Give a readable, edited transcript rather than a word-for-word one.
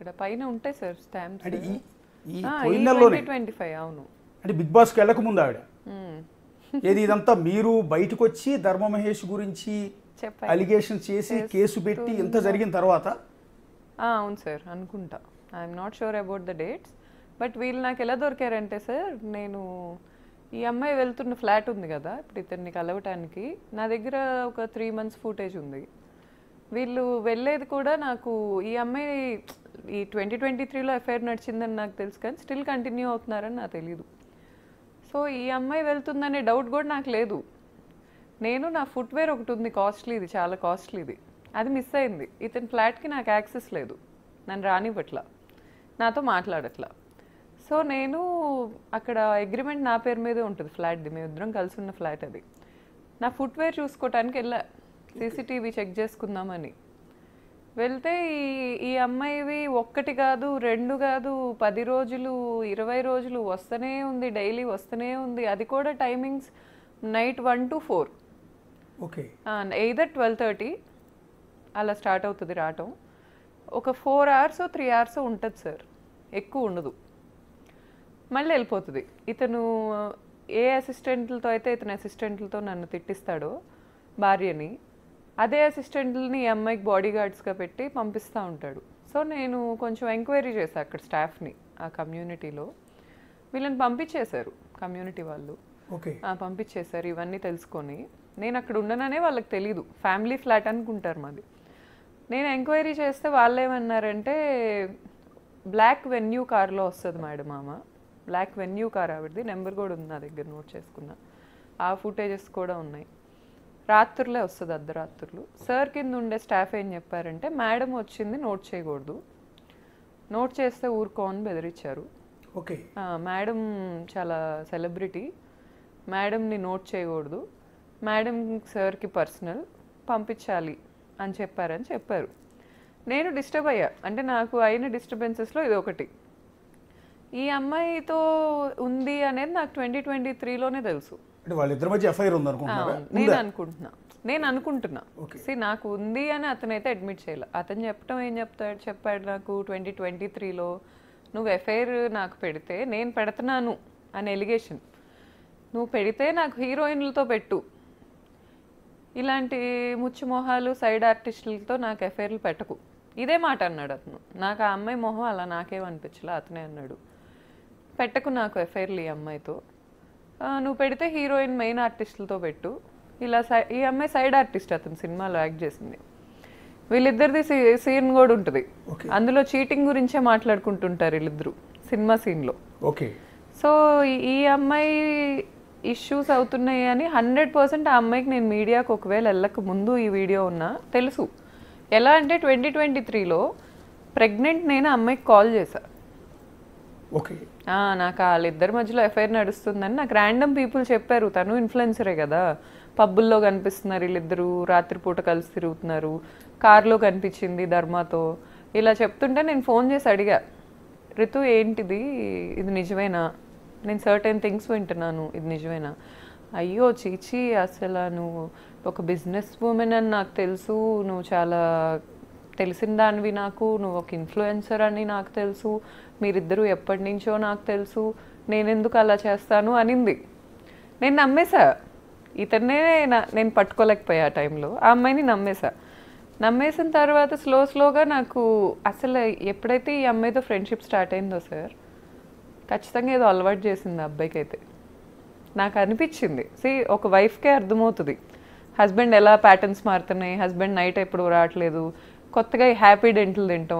అక్కడ పైన ఉంటాయి సార్ స్టాంప్స్. అంటే ఈ పోయిన నెలలోనే 2025 అవును. అంటే బిగ్ బాస్కి వెళ్ళక ముందు ఆవిడ ఏది ఇదంతా మీరు బయటకు వచ్చి ధర్మ మహేష్ గురించి అలిగేషన్ చేసి కేసు పెట్టి ఇంత జరిగిన తర్వాత? అవును సార్ అనుకుంటా. I'm not sure about the dates. But వీళ్ళు నాకు ఎలా దొరికారంటే సార్, నేను ఈ అమ్మాయి వెళ్తున్న ఫ్లాట్ ఉంది కదా ఇప్పుడు ఇతన్ని కలవటానికి, నా దగ్గర ఒక 3 months ఫుటేజ్ ఉంది. వీళ్ళు వెళ్ళేది కూడా నాకు ఈ అమ్మాయి ఈ 2023లో ఎఫ్ఐఆర్ నడిచిందని నాకు తెలుసు, కానీ స్టిల్ కంటిన్యూ అవుతున్నారని నాకు తెలీదు. సో ఈ అమ్మాయి వెళ్తుందనే డౌట్ కూడా నాకు లేదు. నేను నా ఫుట్వేర్ ఒకటి ఉంది కాస్ట్లీది, చాలా కాస్ట్లీది, అది మిస్ అయింది. ఇతని ఫ్లాట్కి నాకు యాక్సెస్ లేదు, నన్ను రానివ్వట్లా, నాతో మాట్లాడట్లా. సో నేను అక్కడ అగ్రిమెంట్ నా పేరు మీదే ఉంటుంది ఫ్లాట్ది, మేమిద్దరం కలిసి ఉన్న ఫ్లాట్ అది. నా ఫుట్వేర్ చూసుకోవటానికి వెళ్ళా, సీసీటీవీ చెక్ చేసుకుందామని వెళ్తే ఈ అమ్మాయివి 1 కాదు 2 కాదు 10 రోజులు 20 రోజులు వస్తూనే ఉంది, డైలీ వస్తూనే ఉంది. అది కూడా timings night 1 to 4, okay, either 12:30 అలా స్టార్ట్ అవుతుంది రావటం. ఒక 4 hours 3 hours ఉంటుంది సార్, ఎక్కువ ఉండదు. మళ్ళీ వెళ్ళిపోతుంది. ఇతను ఏ అసిస్టెంట్లతో అయితే ఇతని అసిస్టెంట్లతో నన్ను తిట్టిస్తాడో భార్యని, అదే అసిస్టెంట్లని ఈ అమ్మాయికి బాడీ గార్డ్స్గా పెట్టి పంపిస్తూ ఉంటాడు. సో నేను కొంచెం ఎంక్వైరీ చేశాను అక్కడ స్టాఫ్ని, ఆ కమ్యూనిటీలో. వీళ్ళని పంపించేశారు కమ్యూనిటీ వాళ్ళు, పంపించేశారు ఇవన్నీ తెలుసుకొని. నేను అక్కడ ఉండననే వాళ్ళకి తెలీదు, ఫ్యామిలీ ఫ్లాట్ అనుకుంటారు మాది. నేను ఎంక్వైరీ చేస్తే వాళ్ళు ఏమన్నారంటే, బ్లాక్ వెన్యూ కార్లో వస్తుంది మేడం ఆమె, బ్లాక్ వెన్యూ కార్ ఆవిడది, నెంబర్ కూడా ఉంది నా దగ్గర, నోట్ చేసుకున్నా. ఆ ఫుటేజెస్ కూడా ఉన్నాయి. రాత్రులే వస్తుంది, అర్ధరాత్రులు. సార్ కింద ఉండే స్టాఫ్ ఏం చెప్పారంటే, మేడం వచ్చింది నోట్ చేయకూడదు, నోట్ చేస్తే ఊరుకో అని బెదిరించారు. ఓకే, మేడం చాలా సెలబ్రిటీ, మేడంని నోట్ చేయకూడదు, మేడం సార్కి పర్సనల్, పంపించాలి అని చెప్పారు. నేను డిస్టర్బ్ అయ్యా, అంటే నాకు అయిన డిస్టర్బెన్సెస్లో ఇది ఒకటి. ఈ అమ్మాయితో ఉంది అనేది నాకు 2023లోనే తెలుసు. వాళ్ళిద్దరి మధ్య ఎఫ్ఐఆర్ ఉంది అనుకుంటున్నారా? నేను అనుకుంటున్నా నాకు ఉంది అని అతనైతే అడ్మిట్ చేయాలి. అతను చెప్పాడు నాకు 2023లో నువ్వు ఎఫ్ఐఆర్ నాకు పెడితే నేను పెడుతున్నాను అని ఎలిగేషన్, నువ్వు పెడితే నాకు హీరోయిన్లతో పెట్టు, ఇలాంటి ముచ్చుమొహాలు సైడ్ ఆర్టిస్టులతో నాకు ఎఫ్ఐఆర్లు పెట్టకు, ఇదే మాట అన్నాడు అతను. నాకు ఆ అమ్మాయి మొహం అలా నాకేమనిపించలే, అతనే అన్నాడు పెట్టకు నాకు ఎఫ్ఐఆర్లు ఈ అమ్మాయితో, నువ్వు పెడితే హీరోయిన్ మెయిన్ ఆర్టిస్టులతో పెట్టు. ఇలా ఈ అమ్మాయి సైడ్ ఆర్టిస్ట్, అతను సినిమాలో యాక్ట్ చేసింది. వీళ్ళిద్దరిది సీన్ కూడా ఉంటుంది, అందులో చీటింగ్ గురించే మాట్లాడుకుంటుంటారు వీళ్ళిద్దరు సినిమా సీన్లో. ఓకే, సో ఈ అమ్మాయి ఇష్యూస్ అవుతున్నాయి అని 100% ఆ అమ్మాయికి నేను మీడియాకు ఒకవేళ వెళ్ళక ముందు ఈ వీడియో ఉన్నా తెలుసు. ఎలా అంటే 2023లో ప్రెగ్నెంట్ నేను అమ్మాయికి కాల్ చేశా. ఓకే, నాకు వాళ్ళిద్దరి మధ్యలో ఎఫ్ఐఆర్ నడుస్తుందని నాకు ర్యాండమ్ పీపుల్ చెప్పారు. తను ఇన్ఫ్లుయెన్సరే కదా, పబ్బుల్లో కనిపిస్తున్నారు వీళ్ళిద్దరూ, రాత్రిపూట కలిసి తిరుగుతున్నారు, కార్లో కనిపించింది ధర్మాతో, ఇలా చెప్తుంటే నేను ఫోన్ చేసి అడిగా, రితు ఏంటిది, ఇది నిజమేనా, నేను సర్టెన్ థింగ్స్ వింటున్నాను, ఇది నిజమేనా? అయ్యో చీచి, అసలు నువ్వు ఒక బిజినెస్ ఉమెన్ అని నాకు తెలుసు, నువ్వు చాలా తెలిసిన దానివి నాకు, నువ్వు ఒక ఇన్ఫ్లుయెన్సర్ అని నాకు తెలుసు, మీరిద్దరూ ఎప్పటి నుంచో నాకు తెలుసు, నేనెందుకు అలా చేస్తాను అనింది. నేను నమ్మేశా, ఇతన్నే నేను పట్టుకోలేకపోయా ఆ టైంలో, ఆ అమ్మాయిని నమ్మేసిన తర్వాత స్లోగా నాకు అసలు ఎప్పుడైతే ఈ అమ్మాయితో ఫ్రెండ్షిప్ స్టార్ట్ అయిందో సార్, ఖచ్చితంగా ఏదో అలవాటు చేసింది ఆ అబ్బాయికి అయితే నాకు అనిపించింది. ఒక వైఫ్కే అర్థమవుతుంది హస్బెండ్ ఎలా ప్యాటర్న్స్ మారుతున్నాయి, హస్బెండ్ నైట్ ఎప్పుడు రావట్లేదు, కొత్తగా హ్యాపీ డెంటల్ తింటాం.